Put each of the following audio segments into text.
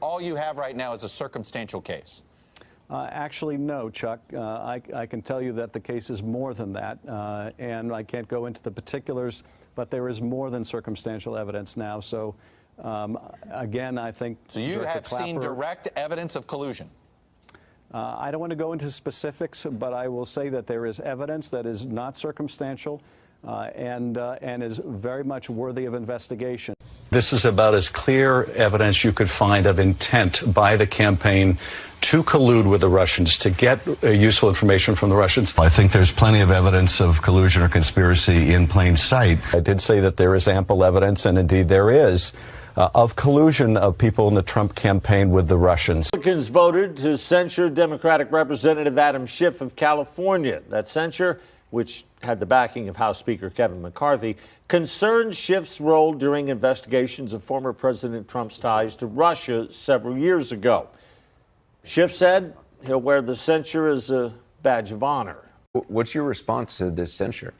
All you have right now is a circumstantial case. Actually, no, Chuck. I can tell you that the case is more than that, and I can't go into the particulars, but there is more than circumstantial evidence now. So, again, I think... So you have seen direct evidence of collusion? I don't want to go into specifics, but I will say that there is evidence that is not circumstantial and is very much worthy of investigation. This is about as clear evidence you could find of intent by the campaign to collude with the Russians, to get useful information from the Russians. I think there's plenty of evidence of collusion or conspiracy in plain sight. I did say that there is ample evidence, and indeed there is, of collusion of people in the Trump campaign with the Russians. Republicans voted to censure Democratic Representative Adam Schiff of California. That censure, which had the backing of House Speaker Kevin McCarthy, concerns Schiff's role during investigations of former President Trump's ties to Russia several years ago. Schiff said he'll wear the censure as a badge of honor. What's your response to this censure?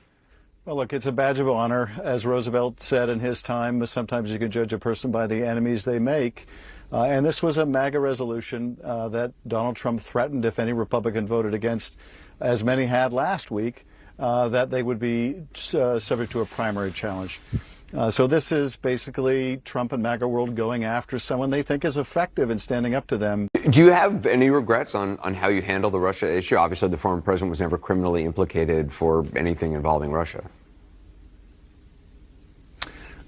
Well, look, it's a badge of honor. As Roosevelt said in his time, sometimes you can judge a person by the enemies they make. And this was a MAGA resolution that Donald Trump threatened if any Republican voted against, as many had last week, that they would be subject to a primary challenge. So this is basically Trump and MAGA world going after someone they think is effective in standing up to them. Do you have any regrets on how you handle the Russia issue? Obviously, the former president was never criminally implicated for anything involving Russia.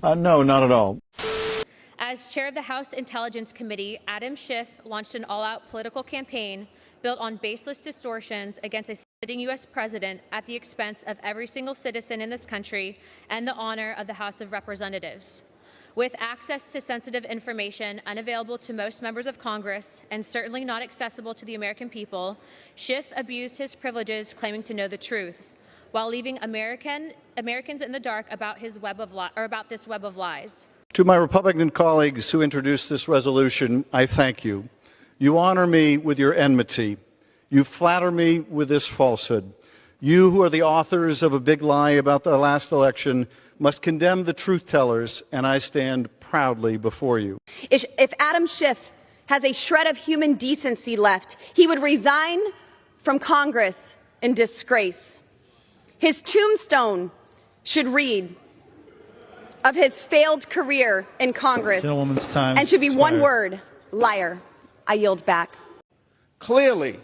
No, not at all. As chair of the House Intelligence Committee, Adam Schiff launched an all-out political campaign built on baseless distortions against a sitting U.S. president at the expense of every single citizen in this country and the honor of the House of Representatives. With access to sensitive information unavailable to most members of Congress and certainly not accessible to the American people, Schiff abused his privileges claiming to know the truth, while leaving Americans in the dark about this web of lies. To my Republican colleagues who introduced this resolution, I thank you. You honor me with your enmity. You flatter me with this falsehood. You, who are the authors of a big lie about the last election, must condemn the truth tellers, and I stand proudly before you. If Adam Schiff has a shred of human decency left, he would resign from Congress in disgrace. His tombstone should read of his failed career in Congress and should be one word: liar. I yield back. Clearly,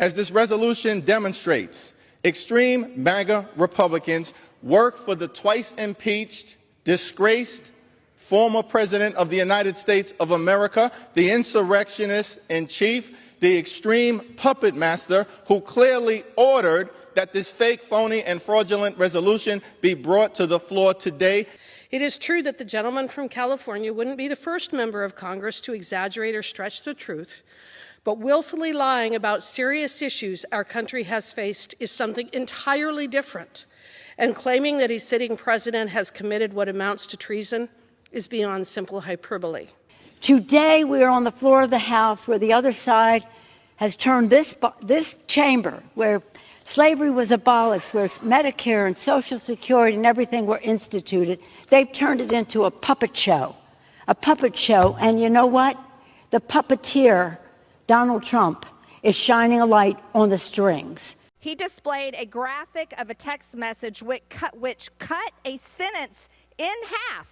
as this resolution demonstrates, extreme MAGA Republicans work for the twice impeached, disgraced former President of the United States of America, the insurrectionist in chief, the extreme puppet master who clearly ordered that this fake, phony, and fraudulent resolution be brought to the floor today. It is true that the gentleman from California wouldn't be the first member of Congress to exaggerate or stretch the truth, but willfully lying about serious issues our country has faced is something entirely different, and claiming that a sitting president has committed what amounts to treason is beyond simple hyperbole. Today we are on the floor of the House where the other side has turned this chamber, where slavery was abolished, where Medicare and Social Security and everything were instituted, they've turned it into a puppet show. A puppet show. And you know what? The puppeteer, Donald Trump, is shining a light on the strings. He displayed a graphic of a text message which cut a sentence in half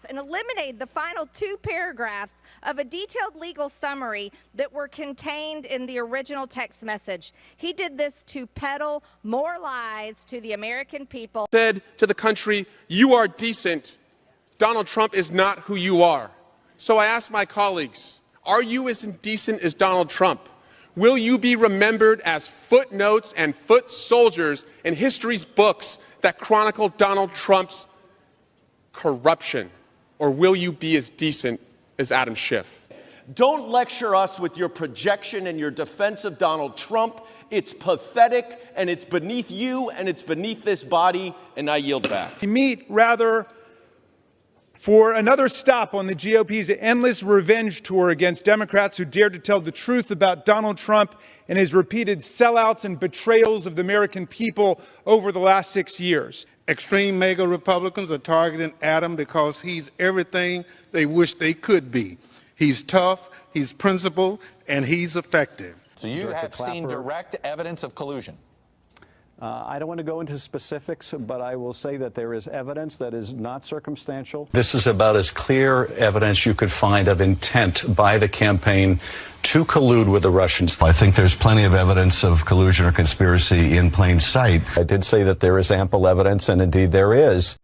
and eliminated the final two paragraphs of a detailed legal summary that were contained in the original text message. He did this to peddle more lies to the American people. Said to the country, you are decent. Donald Trump is not who you are. So I ask my colleagues, are you as indecent as Donald Trump? Will you be remembered as footnotes and foot soldiers in history's books that chronicle Donald Trump's corruption, or will you be as decent as Adam Schiff? Don't lecture us with your projection and your defense of Donald Trump. It's pathetic, and it's beneath you, and it's beneath this body, and I yield back. We meet, rather, for another stop on the GOP's endless revenge tour against Democrats who dared to tell the truth about Donald Trump and his repeated sellouts and betrayals of the American people over the last 6 years. Extreme MAGA Republicans are targeting Adam because he's everything they wish they could be. He's tough, he's principled, and he's effective. So you have seen direct evidence of collusion? I don't want to go into specifics, but I will say that there is evidence that is not circumstantial. This is about as clear evidence you could find of intent by the campaign to collude with the Russians. I think there's plenty of evidence of collusion or conspiracy in plain sight. I did say that there is ample evidence, and indeed there is.